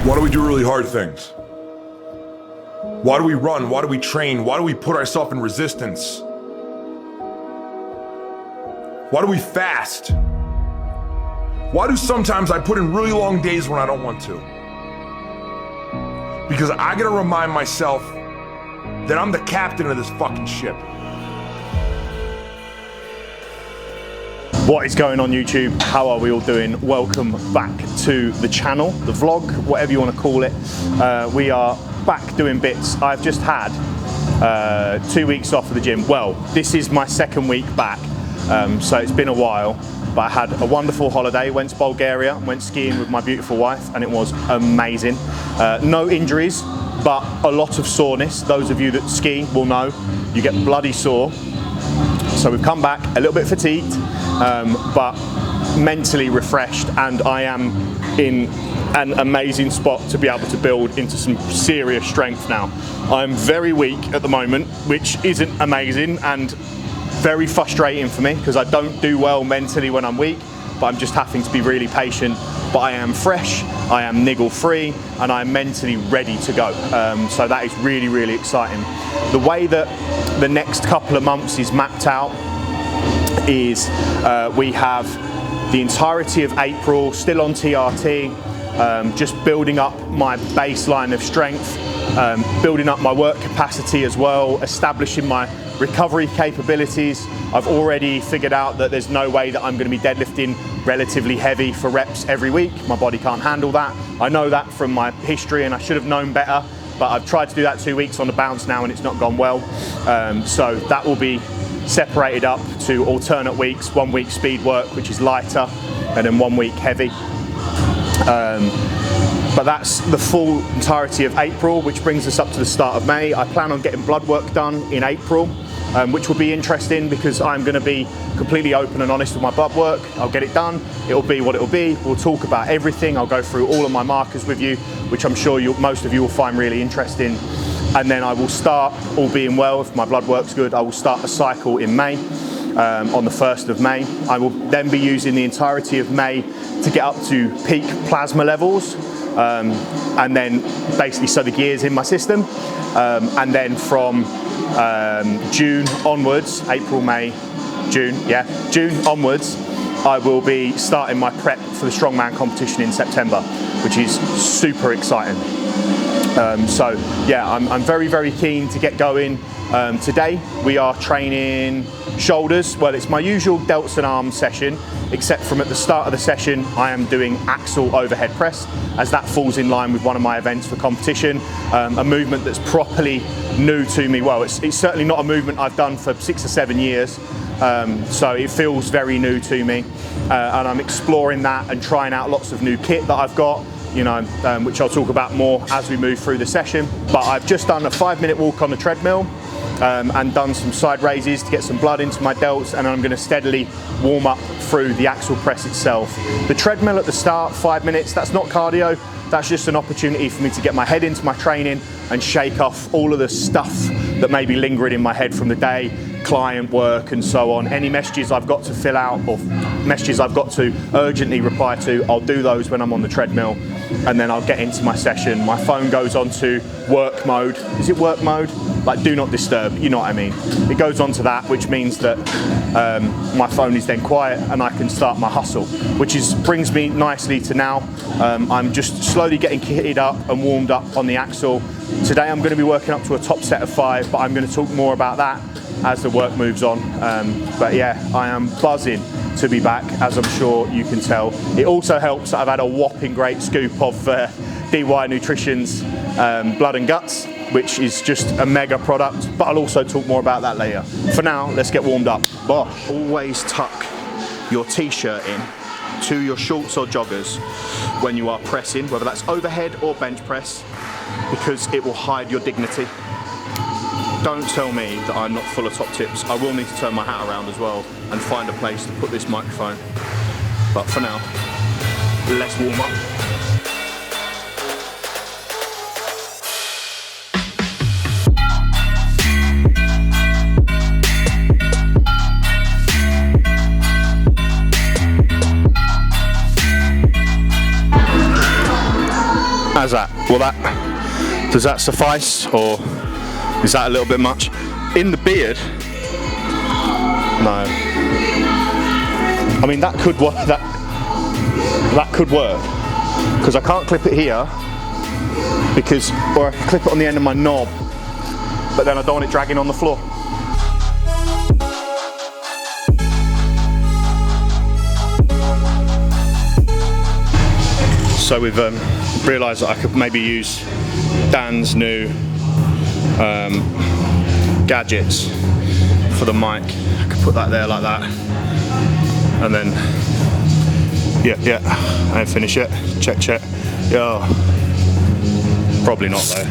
Why do we do really hard things? Why do we run? Why do we train? Why do we put ourselves in resistance? Why do we fast? Why do sometimes I put in really long days when I don't want to? Because I gotta remind myself that I'm the captain of this fucking ship. What is going on YouTube? How are we all doing? Welcome back to the channel, the vlog, whatever you want to call it. We are back doing bits. I've just had 2 weeks off of the gym. Well, this is my second week back, so it's been a while, but I had a wonderful holiday, went to Bulgaria, went skiing with my beautiful wife, and it was amazing. No injuries, but a lot of soreness. Those of you that ski will know, you get bloody sore. So we've come back a little bit fatigued, but mentally refreshed, and I am in an amazing spot to be able to build into some serious strength now. I'm very weak at the moment, which isn't amazing and very frustrating for me because I don't do well mentally when I'm weak, but I'm just having to be really patient. But I am fresh, I am niggle free, and I'm mentally ready to go. So that is really, really exciting. The way that the next couple of months is mapped out is we have the entirety of April still on TRT, just building up my baseline of strength, building up my work capacity as well, establishing my recovery capabilities. I've already figured out that there's no way that I'm going to be deadlifting relatively heavy for reps every week. My body can't handle that. I know that from my history, and I should have known better, but I've tried to do that 2 weeks on the bounce now and it's not gone well. So that will be separated up to alternate weeks, 1 week speed work, which is lighter, and then 1 week heavy. But that's the full entirety of April, which brings us up to the start of May. I plan on getting blood work done in April, which will be interesting because I'm going to be completely open and honest with my blood work. I'll get it done. It'll be what it'll be. We'll talk about everything. I'll go through all of my markers with you, which I'm sure most of you will find really interesting. And then I will start, all being well, if my blood work's good, I will start a cycle in May, on the 1st of May. I will then be using the entirety of May to get up to peak plasma levels, and then basically so the gear's in my system. And then from June onwards, April, May, June, yeah, June onwards, I will be starting my prep for the strongman competition in September, which is super exciting. So yeah, I'm very, very keen to get going. Today we are training shoulders. Well, it's my usual delts and arms session, except from at the start of the session I am doing axle overhead press, as that falls in line with one of my events for competition, a movement that's properly new to me. Well, it's certainly not a movement I've done for 6 or 7 years, so it feels very new to me, and I'm exploring that and trying out lots of new kit that I've got, you know, which I'll talk about more as we move through the session. But I've just done a 5-minute walk on the treadmill, and done some side raises to get some blood into my delts, and I'm going to steadily warm up through the axle press itself. The treadmill at the start, 5 minutes, that's not cardio, that's just an opportunity for me to get my head into my training and shake off all of the stuff that may be lingering in my head from the day, client work and so on. Any messages I've got to fill out or messages I've got to urgently reply to, I'll do those when I'm on the treadmill, and then I'll get into my session. My phone goes on to work mode. Is it work mode? Like do not disturb, you know what I mean. It goes on to that, which means that my phone is then quiet and I can start my hustle, which brings me nicely to now. I'm just slowly getting kitted up and warmed up on the axle. Today I'm going to be working up to a top set of 5, but I'm going to talk more about that as the work moves on. But yeah, I am buzzing to be back, as I'm sure you can tell. It also helps that I've had a whopping great scoop of DY Nutrition's Blood and Guts, which is just a mega product, but I'll also talk more about that later. For now, let's get warmed up. But always tuck your t-shirt in to your shorts or joggers when you are pressing, whether that's overhead or bench press, because it will hide your dignity. Don't tell me that I'm not full of top tips. I will need to turn my hat around as well and find a place to put this microphone. But for now, let's warm up. How's that? Does that suffice, or is that a little bit much? In the beard? No. I mean, that could work. That could work, because I can't clip it here, or I can clip it on the end of my knob, but then I don't want it dragging on the floor. So we've realised that I could maybe use Dan's new gadgets for the mic. I could put that there like that, and then and finish it. Check. Yeah, probably not though.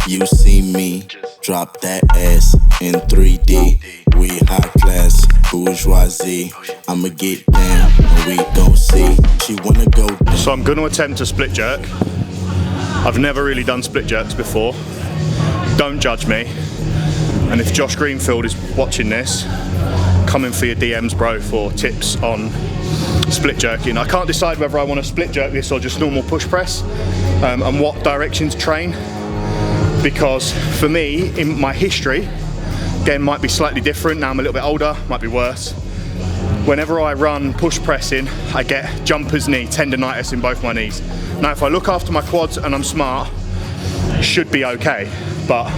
You see me, drop that ass in 3D. We high class, bourgeoisie. I'ma get down, and we gon' see. She wanna go down. So I'm gonna attempt a split jerk. I've never really done split jerks before. Don't judge me. And if Josh Greenfield is watching this, come in for your DMs, bro, for tips on split jerking. I can't decide whether I want to split jerk this or just normal push press, and what direction to train. Because for me, in my history, again, might be slightly different. Now I'm a little bit older, might be worse. Whenever I run push pressing, I get jumper's knee, tendonitis in both my knees. Now, if I look after my quads and I'm smart, it should be okay. But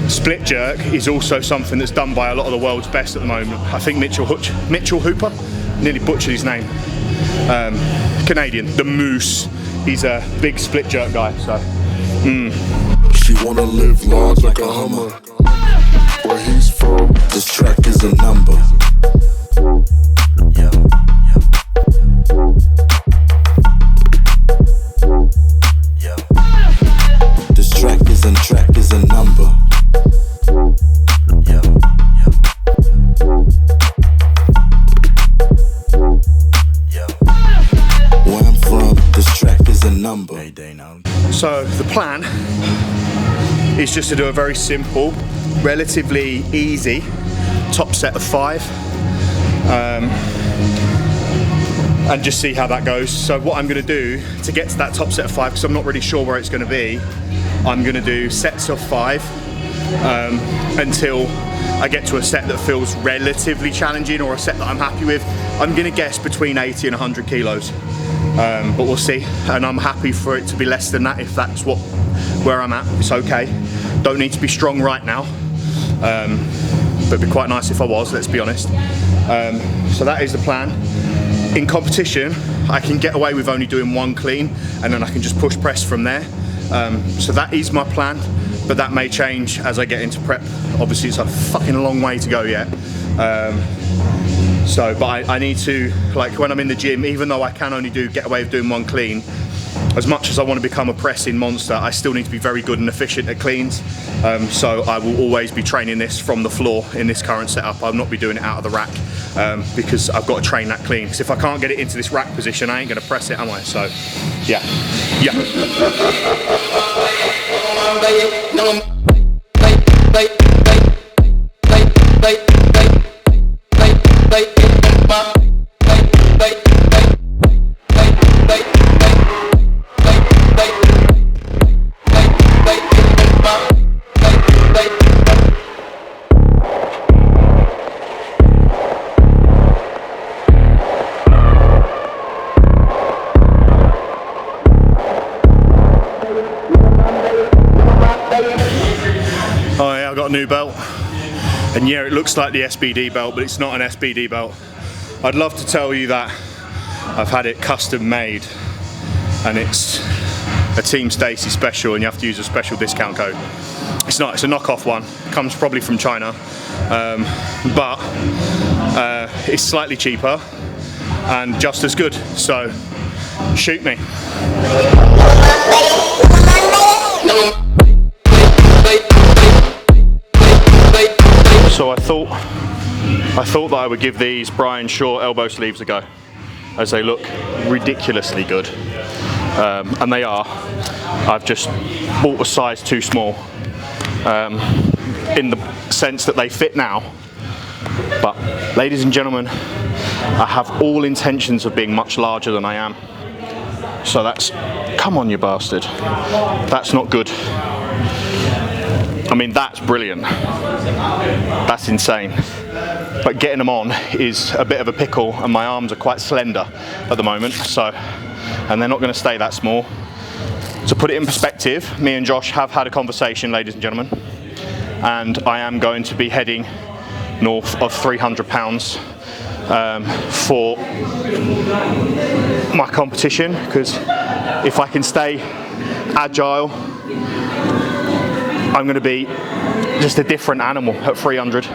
split jerk is also something that's done by a lot of the world's best at the moment. I think Mitchell Hooper, nearly butchered his name. Canadian, the Moose. He's a big split jerk guy, so. She wanna live large like a Hummer. Where he's from, this track is a number. Yeah. This track is a number. Yeah. Where I'm from, this track is a number. So the plan is just to do a very simple, relatively easy top set of 5, and just see how that goes. So what I'm going to do to get to that top set of 5, because I'm not really sure where it's going to be, I'm going to do sets of 5 until I get to a set that feels relatively challenging, or a set that I'm happy with. I'm going to guess between 80 and 100 kilos, but we'll see. And I'm happy for it to be less than that if that's where I'm at. It's okay. Don't need to be strong right now, but it'd be quite nice if I was, let's be honest. So that is the plan. In competition, I can get away with only doing 1 clean, and then I can just push press from there. So that is my plan, but that may change as I get into prep. Obviously it's a fucking long way to go yet. But I need to, like when I'm in the gym, even though I can only get away with doing 1 clean, as much as I want to become a pressing monster, I still need to be very good and efficient at cleans. So I will always be training this from the floor in this current setup. I'll not be doing it out of the rack, because I've got to train that clean. Because if I can't get it into this rack position, I ain't going to press it, am I? So, yeah. A new belt, and yeah, it looks like the SBD belt, but it's not an SBD belt. I'd love to tell you that I've had it custom made and it's a Team Stacey special and you have to use a special discount code. It's not, it's a knockoff one. It comes probably from China, but it's slightly cheaper and just as good, so shoot me. So I thought that I would give these Brian Shaw elbow sleeves a go, as they look ridiculously good, and they are. I've just bought a size too small, in the sense that they fit now. But ladies and gentlemen, I have all intentions of being much larger than I am. So that's, come on you bastard. That's not good. I mean, that's brilliant. That's insane. But getting them on is a bit of a pickle, and my arms are quite slender at the moment, so, and they're not going to stay that small. To put it in perspective, me and Josh have had a conversation, ladies and gentlemen, and I am going to be heading north of 300 pounds for my competition, because if I can stay agile, I'm going to be just a different animal at 300,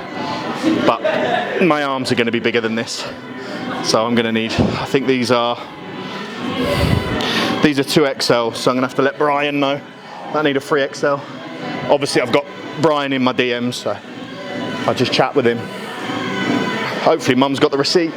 but my arms are going to be bigger than this, so I'm going to need, I think these are 2XL, so I'm going to have to let Brian know I need a 3XL. Obviously I've got Brian in my DMs, so I'll just chat with him. Hopefully Mum's got the receipt.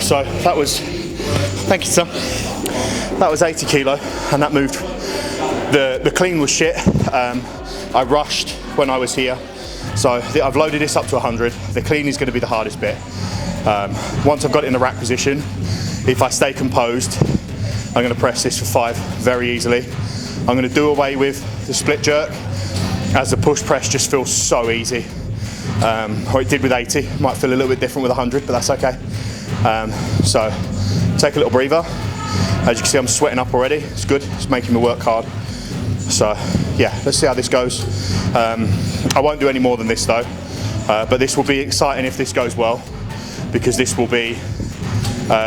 So that was, thank you son, that was 80 kilo, and that moved. The clean was shit. I rushed when I was here, so I've loaded this up to 100. The clean is going to be the hardest bit. Once I've got it in the rack position, if I stay composed, I'm going to press this for 5 very easily. I'm going to do away with the split jerk, as the push press just feels so easy. Or it did with 80, might feel a little bit different with 100, but that's okay. So take a little breather. As you can see, I'm sweating up already. It's good, it's making me work hard. So yeah, let's see how this goes. I won't do any more than this though, but this will be exciting if this goes well, because this will be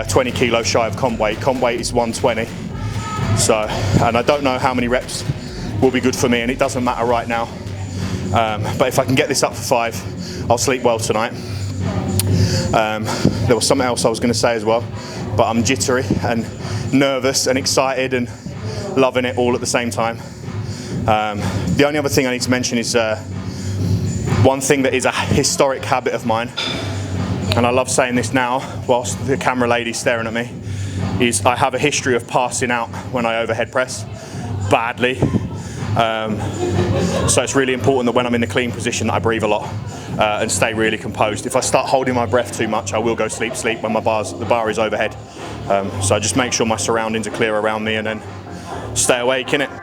20 kilos shy of comp weight. Comp weight is 120. So, and I don't know how many reps will be good for me, and it doesn't matter right now. But if I can get this up for 5, I'll sleep well tonight. There was something else I was going to say as well, but I'm jittery and nervous and excited and loving it all at the same time. The only other thing I need to mention is one thing that is a historic habit of mine, and I love saying this now whilst the camera lady's staring at me, is I have a history of passing out when I overhead press badly. So it's really important that when I'm in the clean position that I breathe a lot and stay really composed. If I start holding my breath too much, I will go sleep when the bar is overhead. So I just make sure my surroundings are clear around me and then stay awake, innit?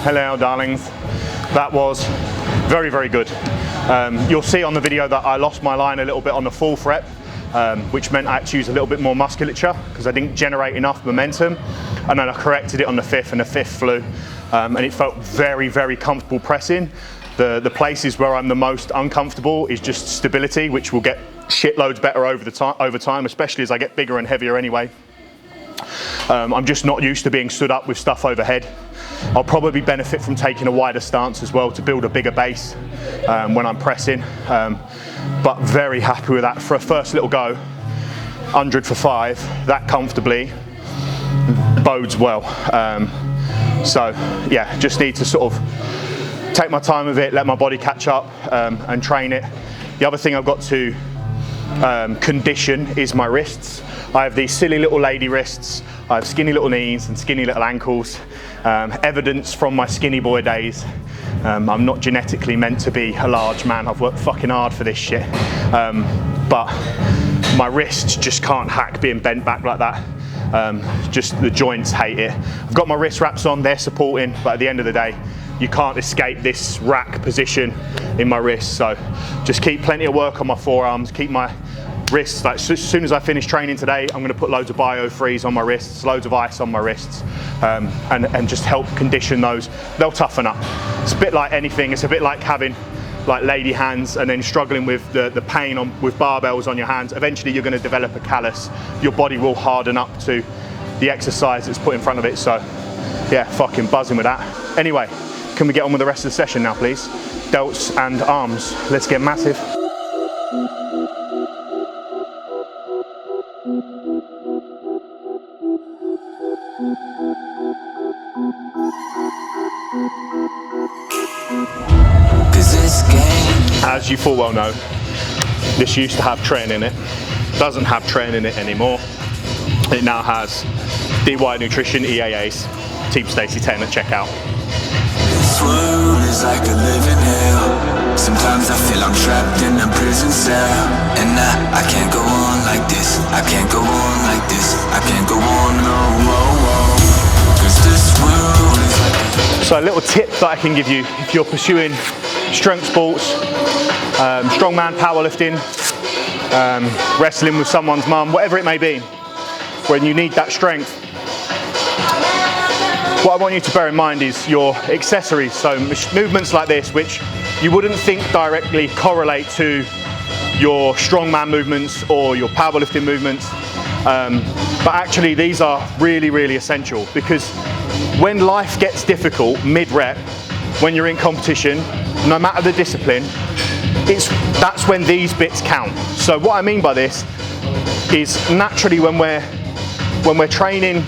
Hello darlings, that was very, very good. You'll see on the video that I lost my line a little bit on the 4th rep, which meant I had to use a little bit more musculature because I didn't generate enough momentum, and then I corrected it on the 5th, and the 5th flew, and it felt very, very comfortable pressing. The places where I'm the most uncomfortable is just stability, which will get shitloads better over time, especially as I get bigger and heavier anyway. I'm just not used to being stood up with stuff overhead. I'll probably benefit from taking a wider stance as well to build a bigger base when I'm pressing. But very happy with that for a first little go. 100 for 5, that comfortably bodes well. So yeah, just need to sort of take my time with it, let my body catch up and train it. The other thing I've got to condition is my wrists. I have these silly little lady wrists. I have skinny little knees and skinny little ankles. Evidence from my skinny boy days. I'm not genetically meant to be a large man. I've worked fucking hard for this shit. But my wrists just can't hack being bent back like that. Just the joints hate it. I've got my wrist wraps on, they're supporting, but at the end of the day, you can't escape this rack position in my wrists. So just keep plenty of work on my forearms, keep my wrists, like as soon as I finish training today, I'm gonna put loads of bio-freeze on my wrists, loads of ice on my wrists, and just help condition those. They'll toughen up. It's a bit like anything, it's a bit like having like lady hands and then struggling with the pain with barbells on your hands. Eventually you're gonna develop a callus. Your body will harden up to the exercise that's put in front of it. So yeah, fucking buzzing with that. Anyway, can we get on with the rest of the session now, please? Delts and arms, let's get massive. As you full well know, this used to have training in it, doesn't have training in it anymore. It now has Bodyweight Nutrition, EAAs, Team Stacey 10 at checkout. This world is like a living hell. Sometimes I feel I'm trapped in a prison cell. And I can't go on like this. I can't go on like this. I can't go on, no. 'Cause this world is like So a little tip that I can give you if you're pursuing strength sports, strongman, powerlifting, wrestling with someone's mum, whatever it may be, when you need that strength, what I want you to bear in mind is your accessories. So movements like this, which you wouldn't think directly correlate to your strongman movements or your powerlifting movements, but actually these are really, really essential, because when life gets difficult mid-rep, when you're in competition, no matter the discipline, that's when these bits count. So what I mean by this is naturally when we're training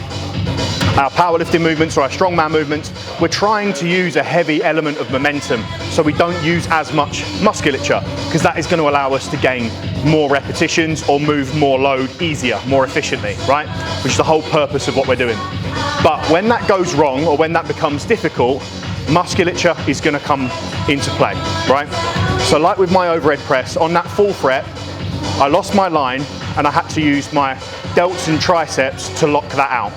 our powerlifting movements or our strongman movements, we're trying to use a heavy element of momentum, so we don't use as much musculature, because that is going to allow us to gain more repetitions or move more load easier, more efficiently, right? Which is the whole purpose of what we're doing. But when that goes wrong, or when that becomes difficult, musculature is going to come into play, right? So like with my overhead press, on that 4th rep, I lost my line and I had to use my delts and triceps to lock that out.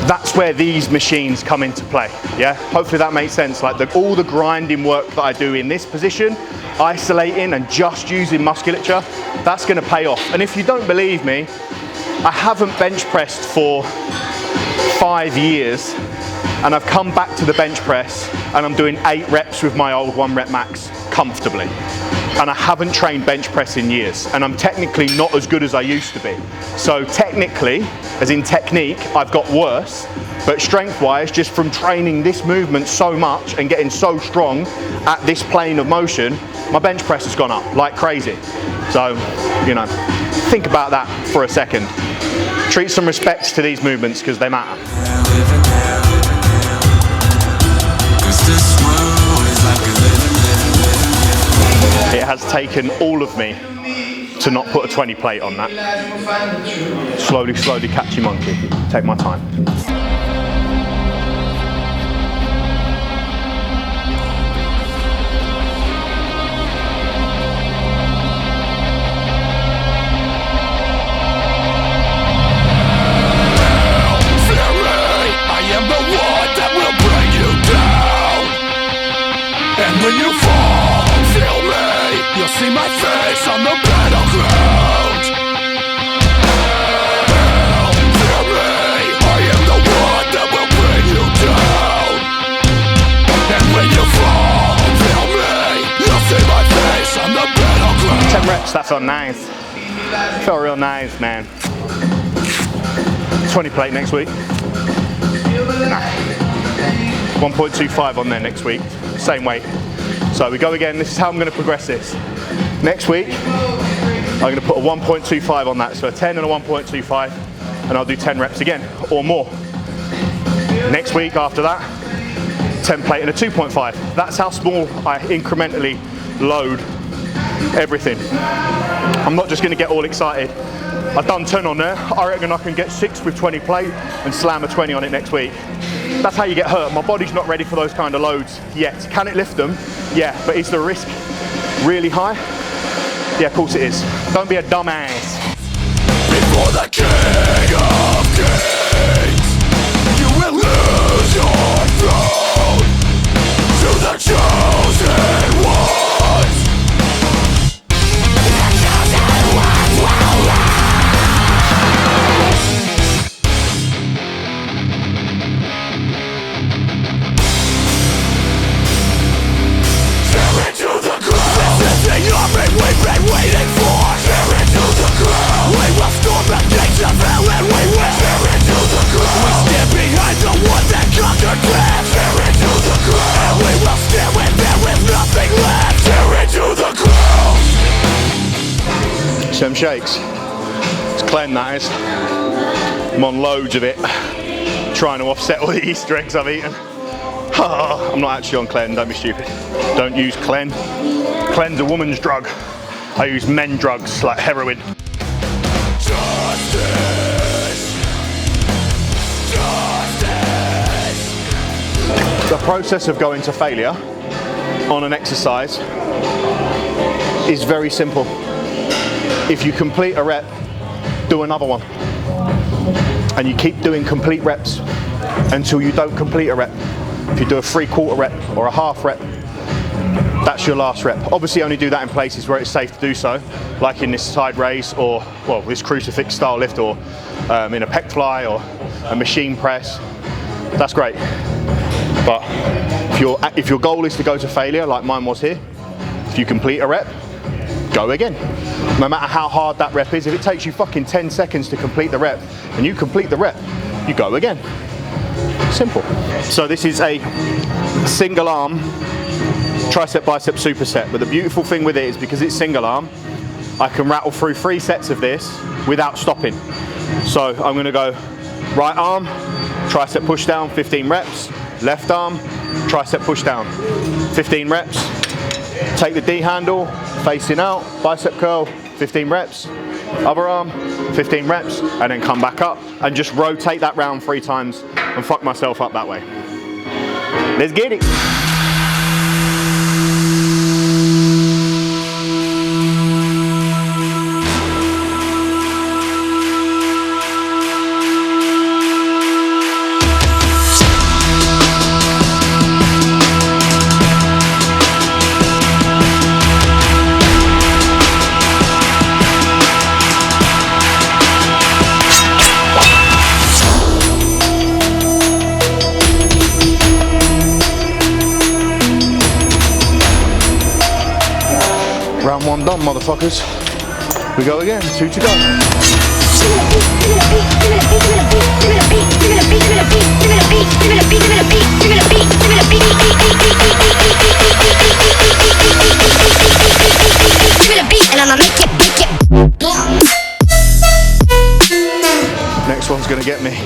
That's where these machines come into play, yeah? Hopefully that makes sense. Like all the grinding work that I do in this position, isolating and just using musculature, that's gonna pay off. And if you don't believe me, I haven't bench pressed for 5 years, and I've come back to the bench press and I'm doing 8 reps with my old 1 rep max comfortably. And I haven't trained bench press in years, and I'm technically not as good as I used to be. So technically, as in technique, I've got worse, but strength-wise, just from training this movement so much and getting so strong at this plane of motion, my bench press has gone up like crazy. So, you know, think about that for a second. Treat some respect to these movements because they matter. It has taken all of me to not put a 20 plate on that. Slowly, slowly catch your monkey. Take my time. when you fall, feel me. You'll see my face on the battleground. Feel me, I am the one that will bring you down. And when you fall, feel me. You'll see my face on the battleground. 10 reps, that felt nice. Felt real nice, man. 20 plate next week. 1.25 on there next week, same weight. So we go again, this is how I'm going to progress this. Next week, I'm going to put a 1.25 on that, so a 10 and a 1.25, and I'll do 10 reps again, or more. Next week after that, 10 plate and a 2.5. That's how small I incrementally load everything. I'm not just going to get all excited. I've done 10 on there, I reckon I can get 6 with 20 plate and slam a 20 on it next week. That's how you get hurt. My body's not ready for those kind of loads yet. Can it lift them? Yeah, but is the risk really high? Yeah, of course it is. Don't be a dumbass. Before the King of Kings, you will lose your throne to the chosen ones. The chosen ones will rise. Tear into the ground. This is the army we've been waiting for. Tear into the ground. We will storm the gates of hell and we will tear into the ground. We stand behind the one that conquered death. Tear into the ground. And we will stand with them with nothing left. Tear into the ground. Some shakes. It's Clen, that is. I'm on loads of it, trying to offset all the Easter eggs I've eaten. I'm not actually on Clen, don't be stupid. Don't use Clen. Clen's a woman's drug. I use men drugs like heroin. Justice. Justice. The process of going to failure on an exercise is very simple. If you complete a rep, do another one. And you keep doing complete reps until you don't complete a rep. If you do a 3/4 rep or a half rep, that's your last rep. Obviously only do that in places where it's safe to do so, like in this side raise or, well, this crucifix style lift, or in a pec fly or a machine press. That's great. But if your goal is to go to failure, like mine was here, if you complete a rep, go again. No matter how hard that rep is, if it takes you fucking 10 seconds to complete the rep, and you complete the rep, you go again. Simple. So this is a single arm tricep bicep superset, but the beautiful thing with it is because it's single arm, I can rattle through 3 sets of this without stopping. So I'm going to go right arm, tricep push down, 15 reps, left arm, tricep push down, 15 reps, take the D handle, facing out, bicep curl, 15 reps, other arm, 15 reps, and then come back up and just rotate that round 3 times and fuck myself up that way. Let's get it. Round 1 done, motherfuckers. We go again, 2 to go. Next one's gonna get me.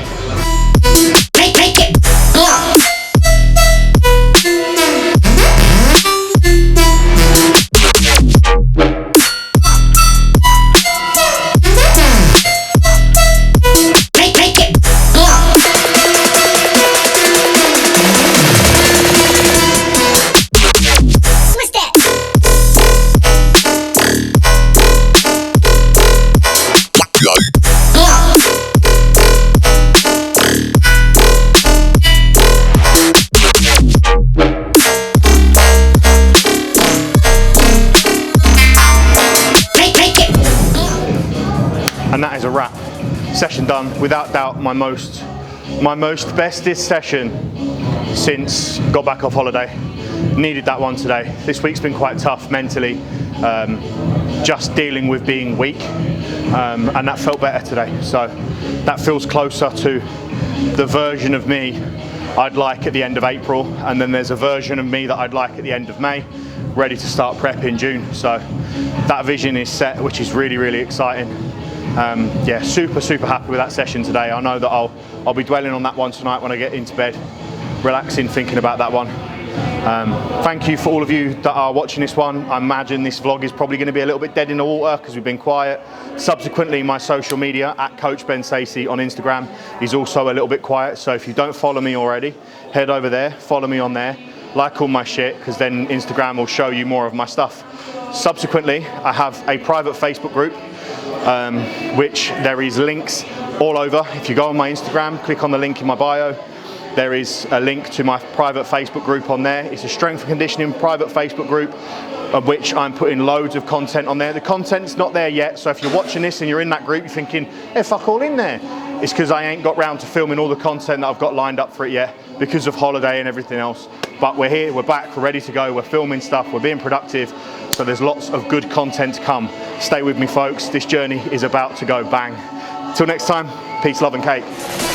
And that is a wrap. Session done, without doubt my most bestest session since got back off holiday. Needed that one today. This week's been quite tough mentally, just dealing with being weak. and that felt better today. So that feels closer to the version of me I'd like at the end of April, and then there's a version of me that I'd like at the end of May, ready to start prep in June. So that vision is set, which is really, really exciting. Yeah, super happy with that session today. I know that I'll be dwelling on that one tonight when I get into bed, relaxing, thinking about that one. Thank you for all of you that are watching this one. I imagine this vlog is probably going to be a little bit dead in the water because we've been quiet. Subsequently, my social media at Coach Ben Stacey on Instagram is also a little bit quiet. So if you don't follow me already, head over there, follow me on there, like all my shit, because then Instagram will show you more of my stuff. Subsequently, I have a private Facebook group, which there is links all over. If you go on my Instagram, click on the link in my bio. There is a link to my private Facebook group on there. It's a strength and conditioning private Facebook group of which I'm putting loads of content on there. The content's not there yet, so if you're watching this and you're in that group, you're thinking, hey, fuck all in there. It's because I ain't got round to filming all the content that I've got lined up for it yet because of holiday and everything else. But we're here, we're back, we're ready to go, we're filming stuff, we're being productive, so there's lots of good content to come. Stay with me, folks. This journey is about to go bang. Till next time, peace, love, and cake.